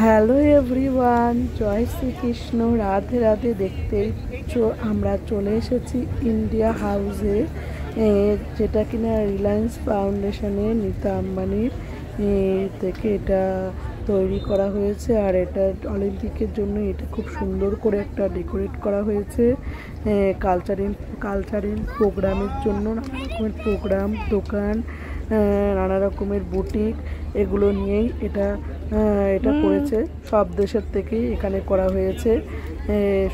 Hello everyone, জয় শ্রীকৃষ্ণ, রাধে রাধে। দেখতেই আমরা চলে এসেছি ইন্ডিয়া হাউসে, যেটা কিনা রিলায়েন্স ফাউন্ডেশনে নীতা আম্বানির থেকে এটা তৈরি করা হয়েছে। আর এটা অলিম্পিকের জন্য এটা খুব সুন্দর করে একটা ডেকোরেট করা হয়েছে কালচারাল প্রোগ্রামের জন্য। নানা রকমের প্রোগ্রাম, দোকান, নানা রকমের বুটিক, এগুলো নিয়েই এটা করেছে। সব দেশের থেকেই এখানে করা হয়েছে,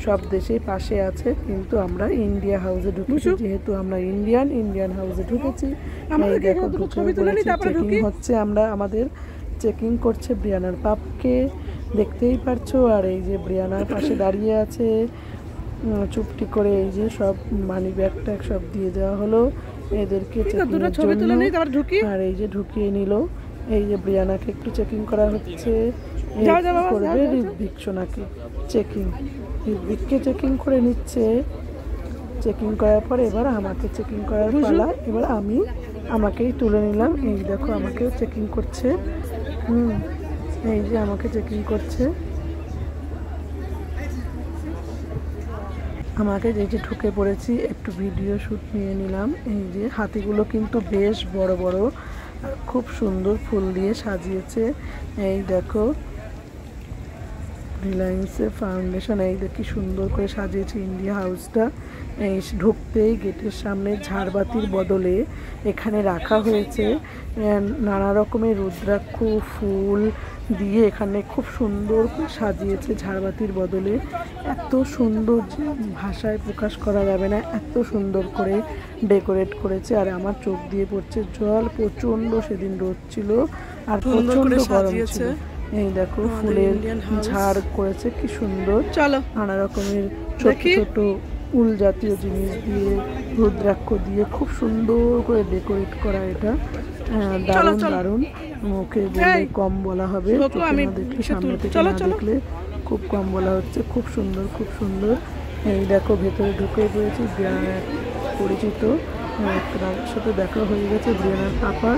সব দেশেই পাশে আছে। কিন্তু আমরা ইন্ডিয়া হাউসে ঢুকেছি, যেহেতু আমরা ইন্ডিয়ান হাউসে ঢুকেছি। দেখো চেকিং হচ্ছে, আমাদের চেকিং করছে ব্রিয়ানার পাপকে, দেখতেই পারছো। আর এই যে ব্রিয়ানার পাশে দাঁড়িয়ে আছে চুপটি করে। এই যে সব মানি ব্যাগ ট্যাগ সব দিয়ে দেওয়া হলো এদেরকে চেকিংয়ের জন্য। আর এই যে ঢুকিয়ে নিল। এই যে ব্রিয়ানাকে একটু চেকিং করা হচ্ছে, করবে ঋত্বিক সোনাকে ঋত্বিককে চেকিং করে নিচ্ছে। চেকিং করার পর এবার আমাকে চেকিং করার পালা। এবার আমাকেই তুলে নিলাম। এই দেখো আমাকেও চেকিং করছে। এই যে আমাকে চেকিং করছে। আমাকে যে ঢুকে পড়েছি, একটু ভিডিও শ্যুট নিয়ে নিলাম। এই যে হাতিগুলো কিন্তু বেশ বড় বড়, খুব সুন্দর ফুল দিয়ে সাজিয়েছে। এই দেখো রিলায়েন্সের ফাউন্ডেশন, এই দেখি সুন্দর করে সাজিয়েছে ইন্ডিয়া হাউসটা। এই ঢুকতেই গেটের সামনে ঝাড়বাতির বদলে এখানে রাখা হয়েছে নানা রকমের রুদ্রাক্ষ ফুল দিয়ে। এখানে খুব সুন্দর করে সাজিয়েছে ঝাড়বাতির বদলে। এত সুন্দর যে ভাষায় প্রকাশ করা যাবে না, এত সুন্দর করে ডেকোরেট করেছে। আর আমার চোখ দিয়ে পড়ছে জল। প্রচণ্ড সেদিন রোদ ছিল আর প্রচণ্ড গরম ছিল। এই দেখো ফুলের ঝাড় করেছে, কি সুন্দর। নানা রকমের ছোট ছোট উল জাতীয় জিনিস দিয়ে, রুদ্রাক্ষ দিয়ে খুব সুন্দর করে ডেকোরেট করা। এটা দারুণ দারুণ, মুখে বলে কম বলা হবে। দেখলে সামনে থেকে না দেখলে খুব কম বলা হচ্ছে। খুব সুন্দর, খুব সুন্দর। এই দেখো ভেতরে ঢুকে পড়েছি। পরিচিত একটার সাথে দেখা হয়ে গেছে, ব্রিয়ানার পাপা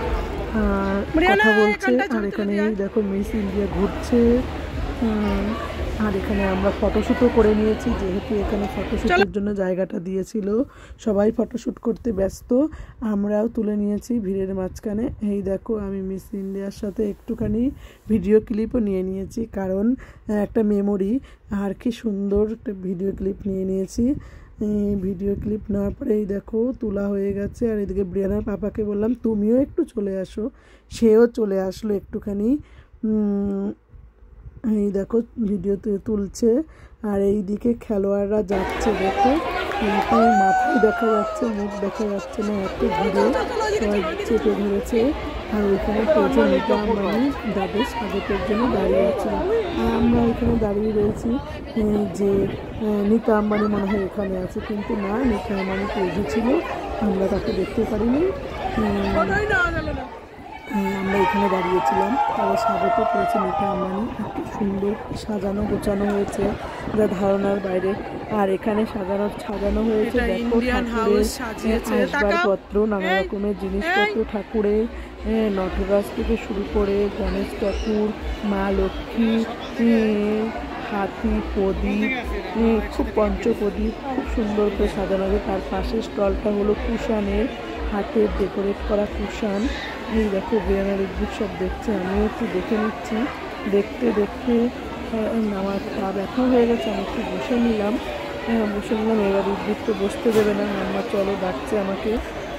কথা বলছে। আর এখানে এই দেখো মিস ইন্ডিয়া ঘুরছে। আর এখানে আমরা ফটোশ্যুটও করে নিয়েছি, যেহেতু এখানে ফটোশ্যুটের জন্য জায়গাটা দিয়েছিল। সবাই ফটোশ্যুট করতে ব্যস্ত, আমরাও তুলে নিয়েছি ভিড়ের মাঝখানে। এই দেখো আমি মিস ইন্ডিয়ার সাথে একটুখানি ভিডিও ক্লিপও নিয়ে নিয়েছি, কারণ একটা মেমোরি। আর কি সুন্দর একটা ভিডিও ক্লিপ নিয়ে নিয়েছি। ভিডিও ক্লিপ নেওয়ার পরে এই দেখো তোলা হয়ে গেছে। আর এদিকে ব্রিয়ানার পাপাকে বললাম তুমিও একটু চলে আসো, সেও চলে আসলো একটুখানি। এই দেখো ভিডিওতে তুলছে। আর এই দিকে খেলোয়াড়রা যাচ্ছে, দেখো কিন্তু মাথায় দেখা যাচ্ছে, মুখ দেখা যাচ্ছে না, এত ভিড়ে সবাই চেপে ধরেছে। আর ওইখানে প্রচুর নীতা আম্বানি তাদের স্বাগতের জন্য দাঁড়িয়ে আছে। আমরা এখানে দাঁড়িয়ে রয়েছি যে নীতা আম্বানি মনে হয় এখানে আছে, কিন্তু না, নীতা আম্বানি পেজে ছিল, আমরা তাকে দেখতে পারিনি। আমরা এখানে দাঁড়িয়েছিলাম, তারা স্বাগত করেছে নীতা আম্বানি। এত সুন্দর সাজানো গোছানো হয়েছে যা ধারণার বাইরে। আর এখানে সাজানো হয়েছে দেখো ঠাকুরের আসবাবপত্র, নানা রকমের জিনিসপত্র, ঠাকুরের নটরাজ থেকে শুরু করে গণেশ ঠাকুর, মা লক্ষ্মী, হাতি, প্রদীপ, খুব পঞ্চপ্রদীপ, খুব সুন্দর করে সাজানো হবে। তার পাশের স্টলটা হলো কুশানের, হাতের ডেকোরেট করা কুশান। এই দেখো ব্রিয়ানার ঋত্বিক সব দেখছে, আমিও একটু দেখে নিচ্ছি। দেখতে দেখতে আমার পা ব্যথা হয়ে গেছে, আমি একটু বসে নিলাম। এবার ঋত্বিক তো বসতে দেবে না, আমার চলো ডাকছে আমাকে।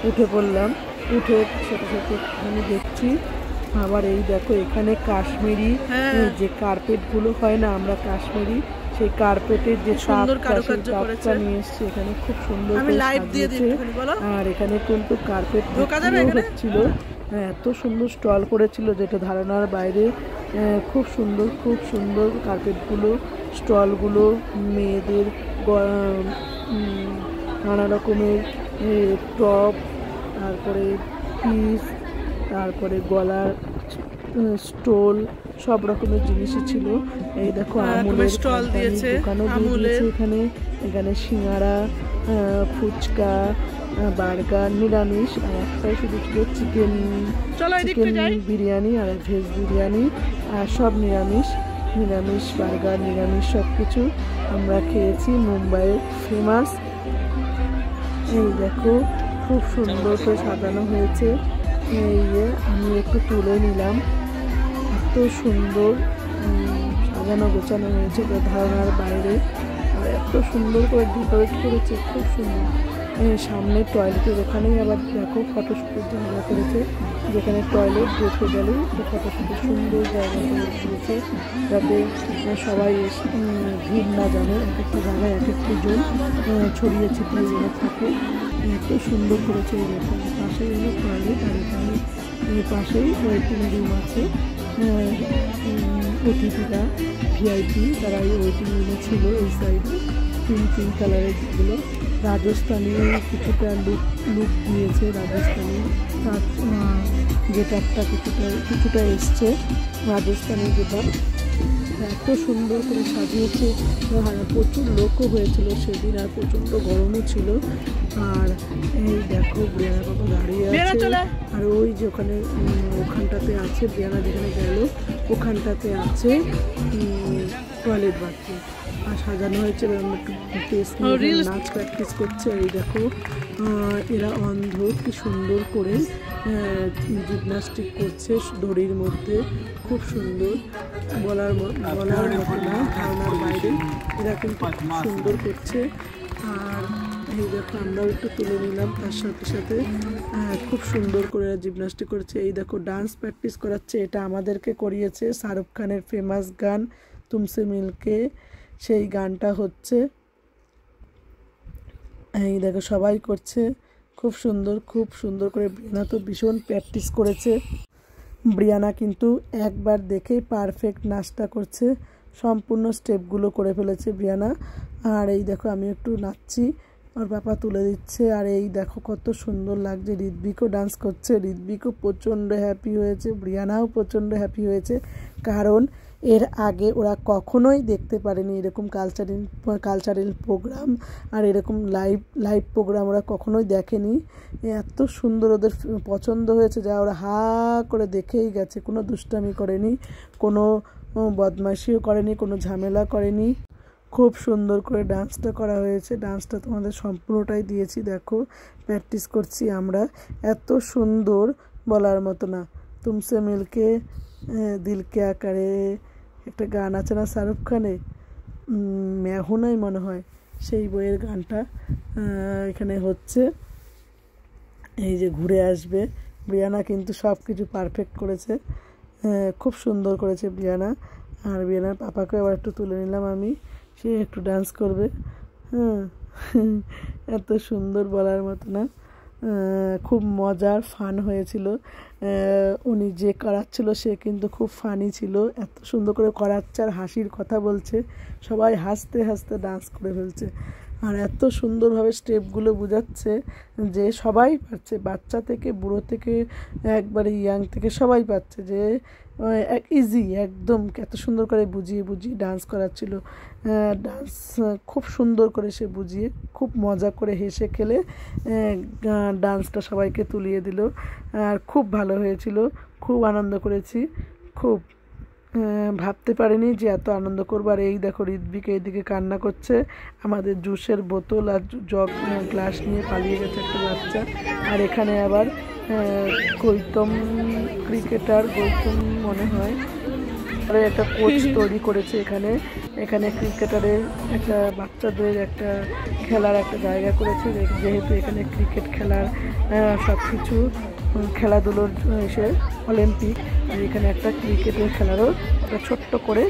উঠে পড়লাম, উঠে সাথে সাথে আমি দেখছি। আবার এই দেখো এখানে কাশ্মীরি যে কার্পেটগুলো হয় না, আমরা কাশ্মীরি সেই কার্পেটের যে কাপটা নিয়ে এসছি, এখানে খুব সুন্দর সাজিয়েছে। আর এখানে কিন্তু কার্পেট হচ্ছিল, এত সুন্দর স্টল করেছিল যেটা ধারণার বাইরে। খুব সুন্দর, খুব সুন্দর কার্পেটগুলো, স্টলগুলো, মেয়েদের নানা রকমের টপ, তারপরে পিস, তারপরে গলার স্টোল, সব রকমের জিনিসই ছিল। এই দেখো আমুলের দোকানও দিয়েছে এখানে সিঙ্গারা, ফুচকা, বার্গার নিরামিষ, আর একটাই শুধু ছিল চিকেন বিরিয়ানি আর ভেজ বিরিয়ানি, আর সব নিরামিষ। নিরামিষ বার্গার, নিরামিষ সব কিছু আমরা খেয়েছি। মুম্বাইয়ের ফেমাস। এই দেখো খুব সুন্দর করে সাজানো হয়েছে। এই যে আমি একটু তুলে নিলাম, এত সুন্দর সাজানো গোছানো হয়েছে ধারণার বাইরে, আর এত সুন্দর করে ডেকোরেট করেছে, খুব সুন্দর। সামনে টয়লেটের ওখানেই আবার দেখো ফটোশ্যুটের জায়গা করেছে, যেখানে টয়লেট দেখতে গেলেই ফটোশ্যুটের সুন্দর জায়গা করে দিয়েছে, যাতে সবাই ভিড় না জানে, এক একটা জায়গায় এক একটি জন ছড়িয়ে ছিটিয়ে যেন থাকে। এত সুন্দর করেছে। এই দেখো পাশেই হলো টয়লেট, আর এখানে পাশেই ওয়েটিং রুম আছে। অতিথিরা ভিআইপি তারা এই ওয়েটিং রুমে ছিল। এই সাইডে পিঙ্ক কালারের যেগুলো রাজস্থানী কিছুটা লুক দিয়েছে, রাজস্থানী গেটআপটা কিছুটা এসছে রাজস্থানী গেটআপ। এত সুন্দর করে সাজিয়েছে, প্রচুর লোকও হয়েছিল সেদিন, আর প্রচণ্ড গরমও ছিল। আর এই দেখো ব্রিয়ানা বাবা দাঁড়িয়ে আছে, আর ওই যে ওখানটাতে আছে ব্রিয়ানা যেখানে গেল ওখানটাতে আছে টয়লেট বাথরুম, আর সাজানো হয়েছে। নাচ প্র্যাকটিস করছে। এই দেখো এরা অন্ধ, কি সুন্দর করে জিমন্যাস্টিক করছে দড়ির মধ্যে, খুব সুন্দর। বলার মতো না, ধারণার বাইরে। এরা কিন্তু খুব সুন্দর করছে। আর এই দেখো আমরাও একটু তুলে নিলাম তার সাথে সাথে। খুব সুন্দর করে জিমন্যাস্টিক করছে। এই দেখো ডান্স প্র্যাকটিস করাচ্ছে, এটা আমাদেরকে করিয়েছে শাহরুখ খানের ফেমাস গান তুমসে মিলকে, সেই গানটা হচ্ছে। এই দেখো সবাই করছে, খুব সুন্দর করে। ব্রিয়ানা তো ভীষণ প্র্যাকটিস করেছে। ব্রিয়ানা কিন্তু একবার দেখেই পারফেক্ট নাচটা করছে, সম্পূর্ণ স্টেপগুলো করে ফেলেছে ব্রিয়ানা। আর এই দেখো আমি একটু নাচছি, ওর পাপা তুলে দিচ্ছে। আর এই দেখো কত সুন্দর লাগছে, ঋত্বিকও ডান্স করছে, ঋত্বিকও প্রচণ্ড হ্যাপি হয়েছে, ব্রিয়ানাও প্রচণ্ড হ্যাপি হয়েছে, কারণ এর আগে ওরা কখনোই দেখতে পারেনি এরকম কালচারাল প্রোগ্রাম, আর এরকম লাইভ প্রোগ্রাম ওরা কখনোই দেখেনি। এত সুন্দর ওদের পছন্দ হয়েছে, যা ওরা হা করে দেখেই গেছে, কোনো দুষ্টামি করেনি, কোনো বদমাইশিও করেনি, কোনো ঝামেলা করেনি। খুব সুন্দর করে ডান্সটা করা হয়েছে। ডান্সটা তোমাদের সম্পূর্ণটাই দিয়েছি, দেখো প্র্যাকটিস করছি আমরা। এত সুন্দর বলার মতো না। তুমসে মিলকে দিল কে আকারে একটা গান আছে না শাহরুখ খানের, মেহুনাই মনে হয়, সেই বইয়ের গানটা এখানে হচ্ছে। এই যে ঘুরে আসবে। ব্রিয়ানা কিন্তু সব কিছু পারফেক্ট করেছে, খুব সুন্দর করেছে ব্রিয়ানা। আর ব্রিয়ানার পাপাকে আবার একটু তুলে নিলাম আমি, সে একটু ডান্স করবে। এত সুন্দর বলার মতো না, খুব মজার ফান হয়েছিল। উনি যে করাচ্ছিল সে কিন্তু খুব ফানি ছিল, এত সুন্দর করে করাচ্ছে আর হাসির কথা বলছে, সবাই হাসতে হাসতে ডান্স করে ফেলছে। আর এত সুন্দরভাবে স্টেপগুলো বোঝাচ্ছে যে সবাই পারছে, বাচ্চা থেকে বুড়ো থেকে একবারে ইয়াং থেকে সবাই পাচ্ছে, যে ইজি একদম। এত সুন্দর করে বুঝিয়ে ডান্স করাচ্ছিল। ডান্স খুব সুন্দর করে সে বুঝিয়ে, খুব মজা করে হেসে খেলে ডান্সটা সবাইকে তুলিয়ে দিল। আর খুব ভালো হয়েছিল, খুব আনন্দ করেছি, খুব ভাবতে পারিনি যে এত আনন্দ করবো। আর এই দেখো ঋত্বিক এইদিকে কান্না করছে, আমাদের জুসের বোতল আর জগ গ্লাস নিয়ে পালিয়ে গেছে একটা বাচ্চা। আর এখানে আবার গৌতম ক্রিকেটার, গৌতম মনে হয়, আর একটা কোচ তৈরি করেছে এখানে ক্রিকেটারের একটা বাচ্চাদের একটা খেলার একটা জায়গা করেছে, যেহেতু এখানে ক্রিকেট খেলার সব কিছু খেলাধুলোর এসে অলিম্পিক, আর এখানে একটা ক্রিকেটের খেলারও একটা ছোট্ট করে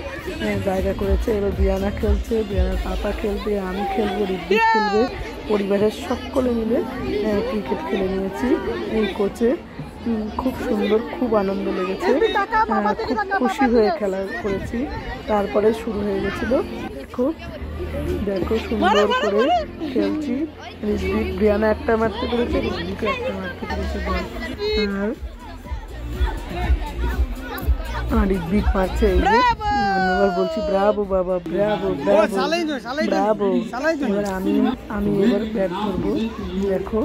জায়গা করেছে। এবার ব্রিয়ানা খেলছে, ব্রিয়ানার পাপা খেলবে, আমি খেলবো, ঋত্বিক খেলবে, পরিবারের সকলে মিলে ক্রিকেট খেলে নিয়েছি এই কোচে। খুব সুন্দর, খুব আনন্দ লেগেছে, খুব খুশি হয়ে খেলা করেছি। তারপরে শুরু হয়ে গেছিলো। দেখো সুন্দর করে খেলছি। ঋত্বিক, ব্রিয়ানা একটা মারতে পেরেছে, ঋত্বিকও একটা মারতে পেরেছে বল। আর ঋত্বিক মারছে, এই যে এবার বলছি ব্রাভো বাবা, ব্রাভো ব্রাভো ব্রাভো। এবার আমি এবার ব্যাট ধরবো। দেখো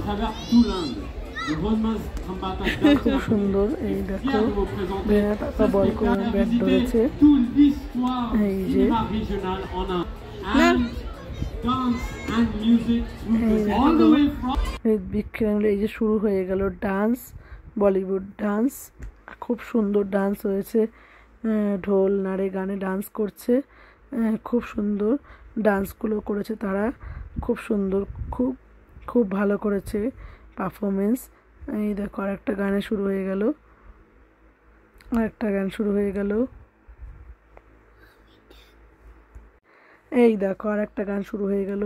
খুব সুন্দর। এই দেখো ব্রিয়ানা টাকা বল করে ব্যাট ধরেছে। এই যে এই যে শুরু হয়ে গেল ডান্স, বলিউড ডান্স। খুব সুন্দর ডান্স হয়েছে, ঢোল নাড়ে গানে ডান্স করছে, খুব সুন্দর ডান্সগুলো করেছে তারা, খুব সুন্দর, খুব খুব ভালো করেছে পারফরমেন্স। এই দেখো আরেকটা গানে শুরু হয়ে গেল, আরেকটা গান শুরু হয়ে গেল। এই দেখো আর একটা গান শুরু হয়ে গেল।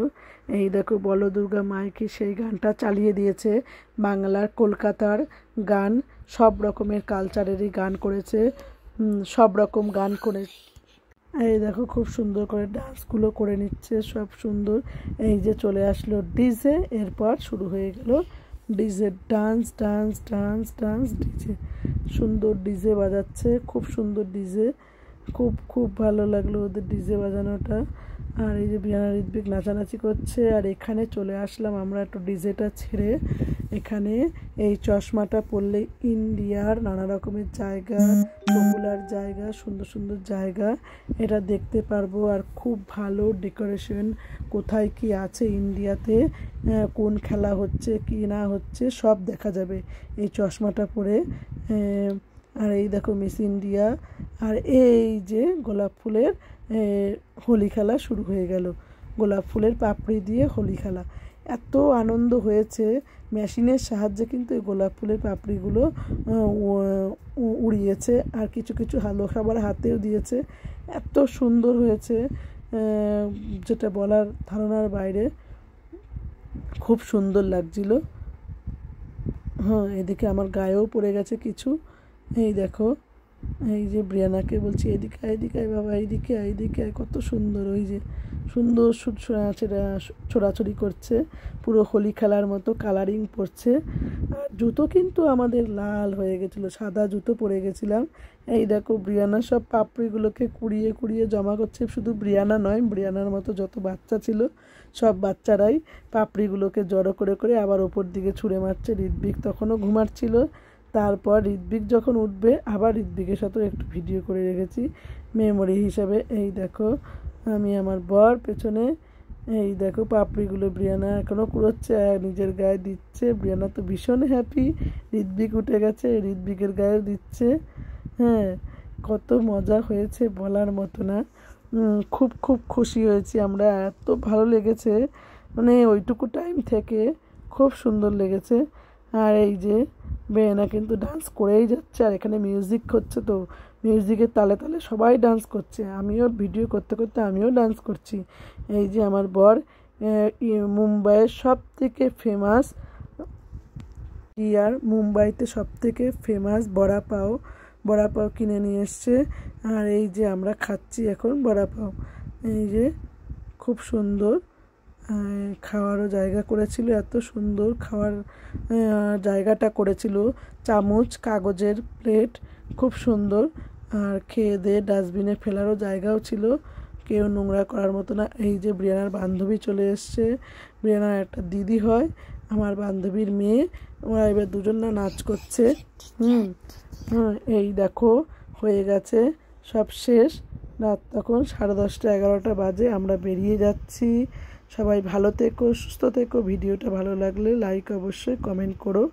এই দেখো বলো দুর্গা মাইকে সেই গানটা চালিয়ে দিয়েছে। বাংলার কলকাতার গান, সব রকমের কালচারেরই গান করেছে, সব রকম গান করে। এই দেখো খুব সুন্দর করে ডান্সগুলো করে নিচ্ছে, সব সুন্দর। এই যে চলে আসলো ডিজে, এরপর শুরু হয়ে গেল DJ dance dance dance dance. DJ সুন্দর ডিজে বাজাচ্ছে, খুব সুন্দর ডিজে, খুব খুব ভালো লাগলো ওদের ডিজে বাজানোটা। আর এই যে ব্রিয়ানা ঋত্বিক নাচানাচি করছে। আর এখানে চলে আসলাম আমরা একটু ডিজেটা ছেড়ে। এখানে এই চশমাটা পরলে ইন্ডিয়ার নানা রকমের জায়গা, পপুলার জায়গা, সুন্দর সুন্দর জায়গা এটা দেখতে পারবো। আর খুব ভালো ডেকোরেশন, কোথায় কি আছে ইন্ডিয়াতে, কোন খেলা হচ্ছে কি না হচ্ছে সব দেখা যাবে এই চশমাটা পরে। আর এই দেখো মিস ইন্ডিয়া। আর এই যে গোলাপ ফুলের হোলি খেলা শুরু হয়ে গেল, গোলাপ ফুলের পাপড়ি দিয়ে হোলি খেলা। এত আনন্দ হয়েছে, মেশিনের সাহায্যে কিন্তু এই গোলাপ ফুলের পাপড়িগুলো উড়িয়েছে, আর কিছু কিছু হালো খাবার হাতেও দিয়েছে। এত সুন্দর হয়েছে যেটা বলার ধারণার বাইরে, খুব সুন্দর লাগছিল। হ্যাঁ, এদিকে আমার গায়েও পড়ে গেছে কিছু। এই দেখো এই যে ব্রিয়ানাকে বলছি এদিকে এদিকে বাবা, এইদিকে এইদিকে, কত সুন্দর, ওই যে সুন্দর ছোড়াছড়ি করছে, পুরো হোলি খেলার মতো কালারিং পড়ছে। আর জুতো কিন্তু আমাদের লাল হয়ে গেছিলো, সাদা জুতো পরে গেছিলাম। এই দেখো ব্রিয়ানা সব পাপড়িগুলোকে কুড়িয়ে কুড়িয়ে জমা করছে। শুধু ব্রিয়ানা নয়, ব্রিয়ানার মতো যত বাচ্চা ছিল সব বাচ্চারাই পাপড়িগুলোকে জড়ো করে করে আবার ওপর দিকে ছুঁড়ে মারছে। ঋত্বিক তখনও ঘুমাচ্ছিল। তারপর ঋত্বিক যখন উঠবে আবার ঋত্বিকের সাথেও একটু ভিডিও করে রেখেছি মেমোরি হিসাবে। এই দেখো আমি আমার বর পেছনে, এই দেখো পাপড়িগুলো ব্রিয়ানা এখনও কুড়োচ্ছে আর নিজের গায়ে দিচ্ছে। ব্রিয়ানা তো ভীষণ হ্যাপি, ঋত্বিক উঠে গেছে, ঋত্বিকের গায়ে দিচ্ছে। হ্যাঁ, কত মজা হয়েছে বলার মতো না। খুব খুব খুশি হয়েছি আমরা, এত ভালো লেগেছে, মানে ওইটুকু টাইম থেকে খুব সুন্দর লেগেছে। আর এই যে ব্রিয়ানা কিন্তু ডান্স করেই যাচ্ছে, আর এখানে মিউজিক হচ্ছে, তো মিউজিকের তালে তালে সবাই ডান্স করছে। আমিও ভিডিও করতে করতে আমিও ডান্স করছি। এই যে আমার বর মুম্বাইয়ের সব থেকে ফেমাস, মুম্বাইতে সব থেকে ফেমাস বড়া পাও কিনে নিয়ে এসছে। আর এই যে আমরা খাচ্ছি এখন বড়া পাও। এই যে খুব সুন্দর খাওয়ারও জায়গা করেছিল, এত সুন্দর খাওয়ার জায়গাটা করেছিল, চামচ, কাগজের প্লেট, খুব সুন্দর। আর খেয়ে দিয়ে ডাস্টবিনে ফেলারও জায়গাও ছিল, কেউ নোংরা করার মতো না। এই যে ব্রিয়ানার বান্ধবী চলে এসছে, ব্রিয়ানার একটা দিদি হয়, আমার বান্ধবীর মেয়ে, ওরা এবার দুজন না নাচ করছে। এই দেখো হয়ে গেছে, সব শেষ। রাত তখন 10:30 11টা বাজে, আমরা বেরিয়ে যাচ্ছি। সবাই ভালো থেকো, সুস্থ থেকো। ভিডিওটা ভালো লাগলে লাইক অবশ্যই, কমেন্ট করো।